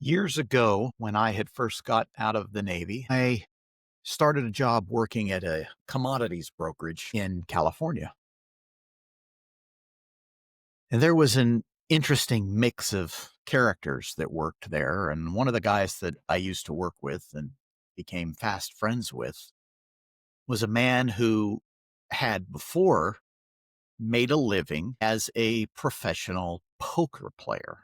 Years ago, when I had first got out of the Navy, I started a job working at a commodities brokerage in California. And there was an interesting mix of characters that worked there. And one of the guys that I used to work with and became fast friends with was a man who had before made a living as a professional poker player.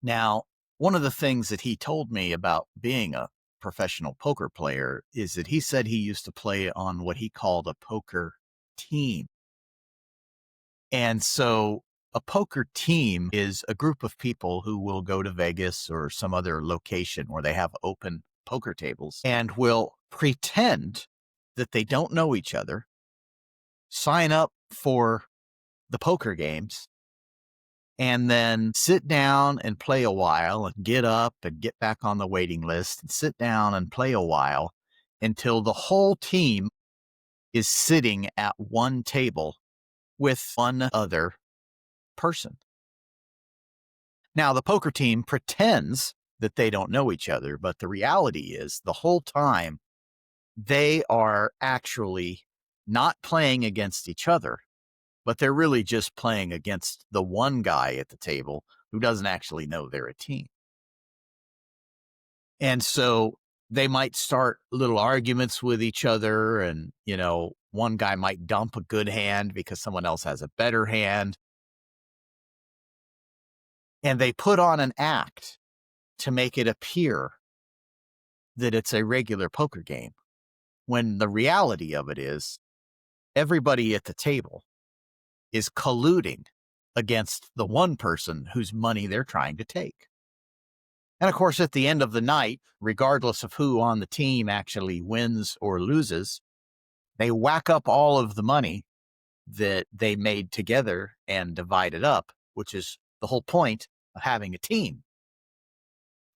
Now, one of the things that he told me about being a professional poker player is that he said he used to play on what he called a poker team. And so a poker team is a group of people who will go to Vegas or some other location where they have open poker tables and will pretend that they don't know each other, sign up for the poker games, and then sit down and play a while and get up and get back on the waiting list and sit down and play a while until the whole team is sitting at one table with one other person. Now, the poker team pretends that they don't know each other, but the reality is the whole time they are actually not playing against each other, but they're really just playing against the one guy at the table who doesn't actually know they're a team. And so they might start little arguments with each other, and, one guy might dump a good hand because someone else has a better hand. And they put on an act to make it appear that it's a regular poker game, when the reality of it is everybody at the table is colluding against the one person whose money they're trying to take. And of course, at the end of the night, regardless of who on the team actually wins or loses, they whack up all of the money that they made together and divide it up, which is the whole point of having a team.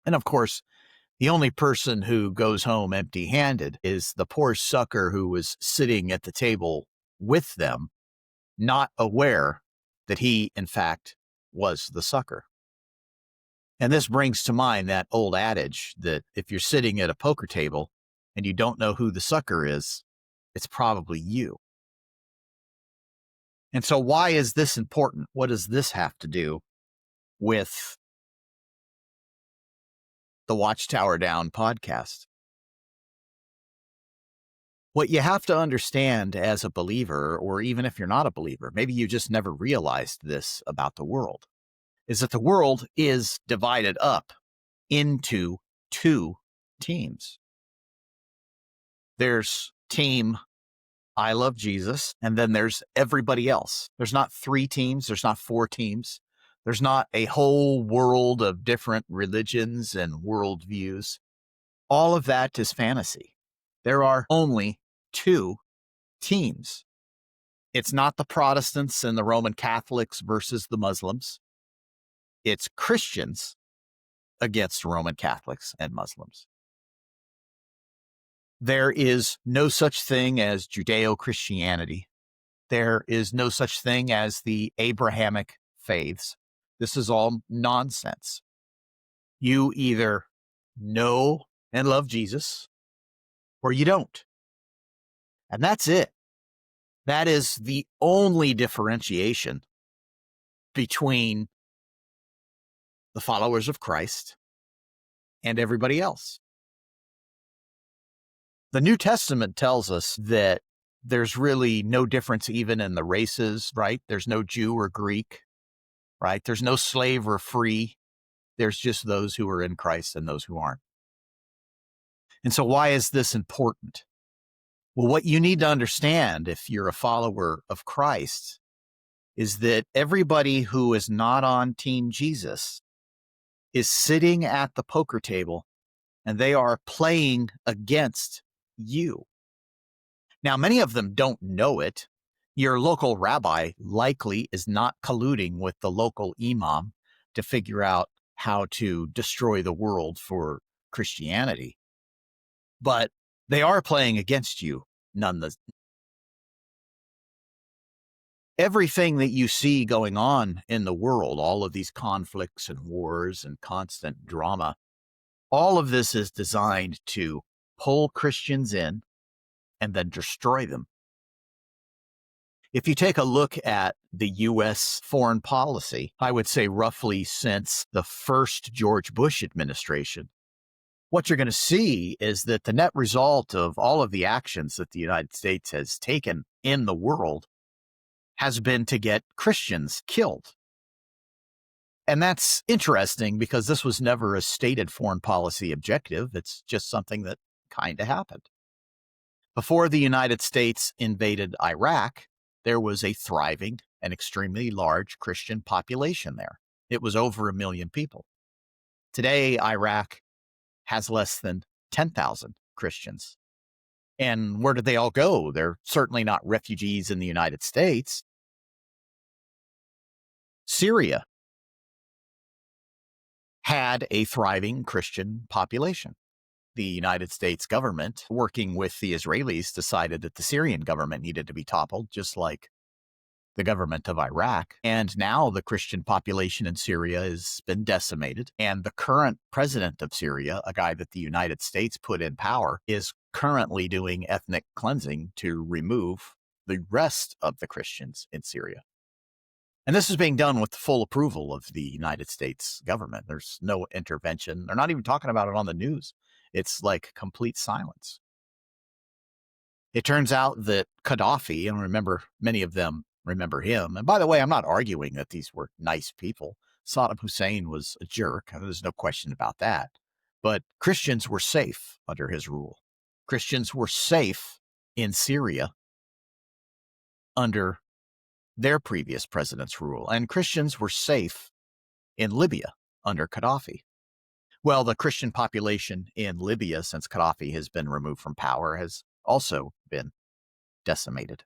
And of course, the only person who goes home empty-handed is the poor sucker who was sitting at the table with them, not aware that he, in fact, was the sucker. And this brings to mind that old adage that if you're sitting at a poker table and you don't know who the sucker is, it's probably you. And so why is this important? What does this have to do with the Watchtower Down podcast? What you have to understand as a believer, or even if you're not a believer, maybe you just never realized this about the world, is that the world is divided up into two teams. There's team I love Jesus, and then there's everybody else. There's not three teams. There's not four teams. There's not a whole world of different religions and worldviews. All of that is fantasy. There are only two teams. It's not the Protestants and the Roman Catholics versus the Muslims. It's Christians against Roman Catholics and Muslims. There is no such thing as Judeo-Christianity. There is no such thing as the Abrahamic faiths. This is all nonsense. You either know and love Jesus or you don't. And that's it. That is the only differentiation between the followers of Christ and everybody else. The New Testament tells us that there's really no difference even in the races, right? There's no Jew or Greek, right? There's no slave or free. There's just those who are in Christ and those who aren't. And so why is this important? Well, what you need to understand if you're a follower of Christ is that everybody who is not on Team Jesus is sitting at the poker table and they are playing against you. Now, many of them don't know it. Your local rabbi likely is not colluding with the local imam to figure out how to destroy the world for Christianity. But they are playing against you nonetheless. Everything that you see going on in the world, all of these conflicts and wars and constant drama, all of this is designed to pull Christians in and then destroy them. If you take a look at the U.S. foreign policy, I would say roughly since the first George Bush administration, what you're going to see is that the net result of all of the actions that the United States has taken in the world has been to get Christians killed. And that's interesting because this was never a stated foreign policy objective. It's just something that kind of happened. Before the United States invaded Iraq, there was a thriving and extremely large Christian population there. It was over 1 million people. Today, Iraq has less than 10,000 Christians. And where did they all go? They're certainly not refugees in the United States. Syria had a thriving Christian population. The United States government, working with the Israelis, decided that the Syrian government needed to be toppled, just like the government of Iraq. And now the Christian population in Syria has been decimated. And the current president of Syria, a guy that the United States put in power, is currently doing ethnic cleansing to remove the rest of the Christians in Syria. And this is being done with the full approval of the United States government. There's no intervention. They're not even talking about it on the news. It's like complete silence. It turns out that Gaddafi, and remember, many of them remember him. And by the way, I'm not arguing that these were nice people. Saddam Hussein was a jerk. There's no question about that. But Christians were safe under his rule. Christians were safe in Syria under their previous president's rule. And Christians were safe in Libya under Gaddafi. Well, the Christian population in Libya, since Gaddafi has been removed from power, has also been decimated.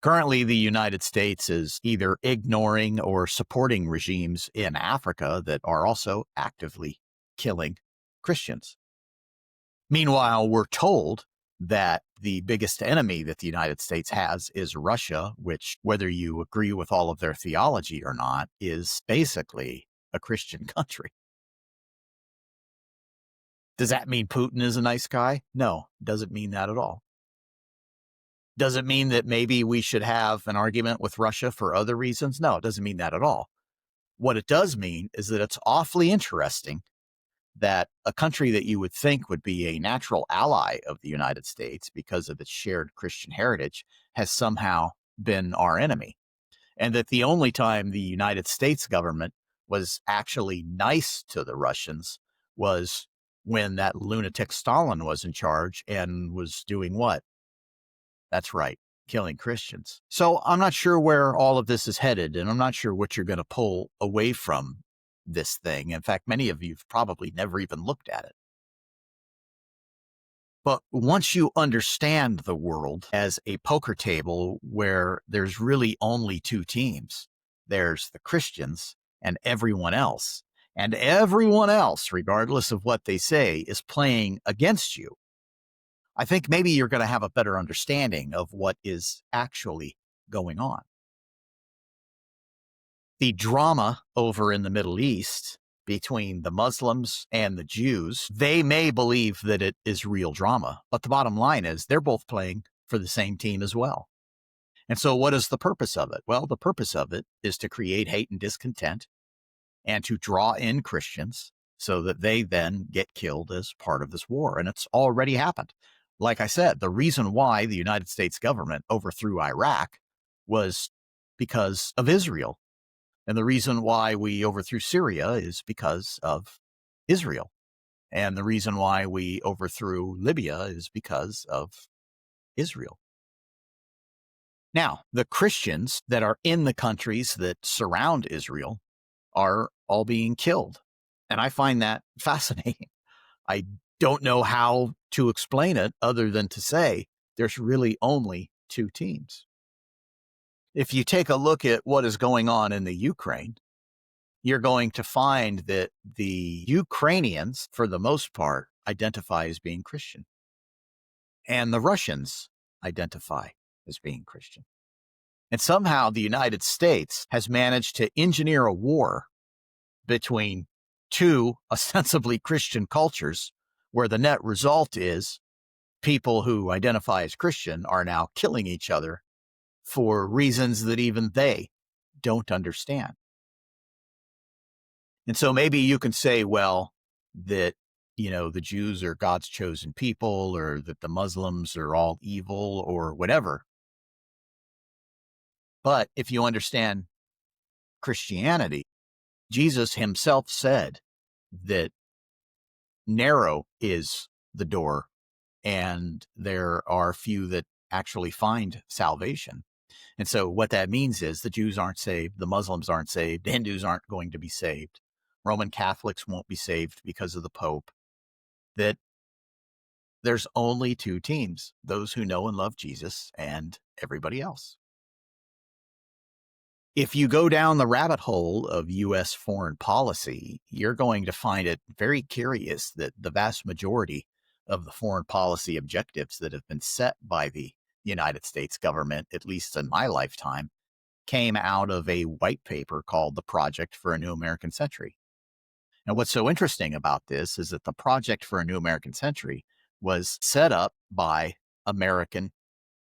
Currently, the United States is either ignoring or supporting regimes in Africa that are also actively killing Christians. Meanwhile, we're told that the biggest enemy that the United States has is Russia, which, whether you agree with all of their theology or not, is basically a Christian country. Does that mean Putin is a nice guy? No, doesn't mean that at all. Does it mean that maybe we should have an argument with Russia for other reasons? No, it doesn't mean that at all. What it does mean is that it's awfully interesting that a country that you would think would be a natural ally of the United States because of its shared Christian heritage has somehow been our enemy. And that the only time the United States government was actually nice to the Russians was when that lunatic Stalin was in charge and was doing what? That's right, killing Christians. So I'm not sure where all of this is headed, and I'm not sure what you're going to pull away from this thing. In fact, many of you've probably never even looked at it. But once you understand the world as a poker table where there's really only two teams, there's the Christians and everyone else. And everyone else, regardless of what they say, is playing against you. I think maybe you're going to have a better understanding of what is actually going on. The drama over in the Middle East between the Muslims and the Jews, they may believe that it is real drama, but the bottom line is they're both playing for the same team as well. And so what is the purpose of it? Well, the purpose of it is to create hate and discontent and to draw in Christians so that they then get killed as part of this war. And it's already happened. Like I said, the reason why the United States government overthrew Iraq was because of Israel. And the reason why we overthrew Syria is because of Israel. And the reason why we overthrew Libya is because of Israel. Now, the Christians that are in the countries that surround Israel are all being killed. And I find that fascinating. I don't know how to explain it other than to say there's really only two teams. If you take a look at what is going on in the Ukraine, you're going to find that the Ukrainians, for the most part, identify as being Christian. And the Russians identify as being Christian. And somehow the United States has managed to engineer a war between two ostensibly Christian cultures, where the net result is people who identify as Christian are now killing each other for reasons that even they don't understand. And so maybe you can say, well, that, the Jews are God's chosen people, or that the Muslims are all evil, or whatever. But if you understand Christianity, Jesus himself said that narrow is the door, and there are few that actually find salvation. And so what that means is the Jews aren't saved, the Muslims aren't saved, the Hindus aren't going to be saved, Roman Catholics won't be saved because of the Pope, that there's only two teams, those who know and love Jesus and everybody else. If you go down the rabbit hole of U.S. foreign policy, you're going to find it very curious that the vast majority of the foreign policy objectives that have been set by the United States government, at least in my lifetime, came out of a white paper called the Project for a New American Century. And what's so interesting about this is that the Project for a New American Century was set up by American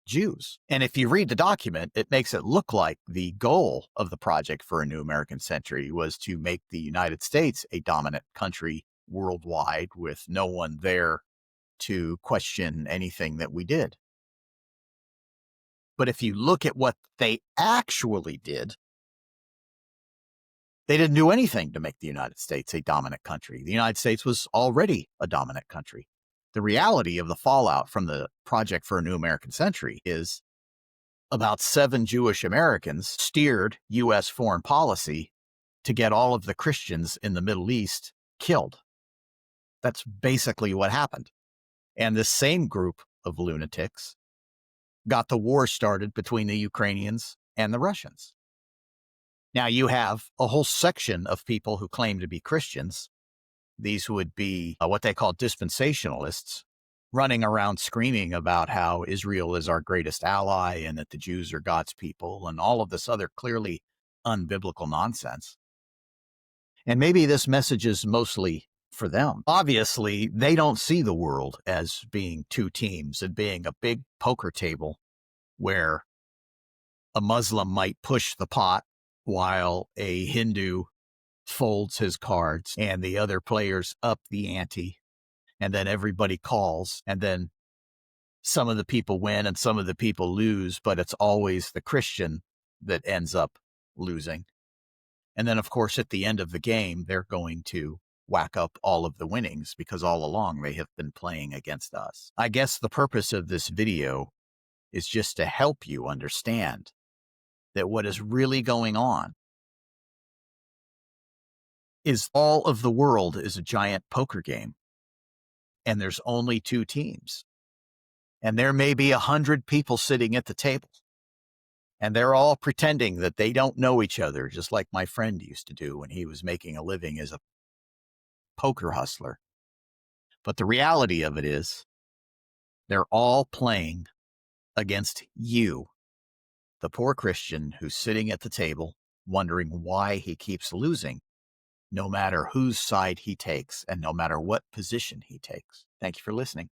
Jews. And if you read the document, it makes it look like the goal of the Project for a New American Century was to make the United States a dominant country worldwide with no one there to question anything that we did. But if you look at what they actually did, they didn't do anything to make the United States a dominant country. The United States was already a dominant country. The reality of the fallout from the Project for a New American Century is about 7 Jewish Americans steered U.S. foreign policy to get all of the Christians in the Middle East killed. That's basically what happened. And this same group of lunatics got the war started between the Ukrainians and the Russians. Now you have a whole section of people who claim to be Christians. These would be what they call dispensationalists, running around screaming about how Israel is our greatest ally and that the Jews are God's people and all of this other clearly unbiblical nonsense. And maybe this message is mostly for them. Obviously, they don't see the world as being two teams and being a big poker table where a Muslim might push the pot while a Hindu folds his cards and the other players up the ante, and then everybody calls, and then some of the people win and some of the people lose, but it's always the Christian that ends up losing. And then, of course, at the end of the game, they're going to whack up all of the winnings because all along they have been playing against us. I guess the purpose of this video is just to help you understand that what is really going on is all of the world is a giant poker game, and there's only two teams. And there may be 100 people sitting at the table, and they're all pretending that they don't know each other, just like my friend used to do when he was making a living as a poker hustler. But the reality of it is they're all playing against you, the poor Christian who's sitting at the table wondering why he keeps losing, no matter whose side he takes and no matter what position he takes. Thank you for listening.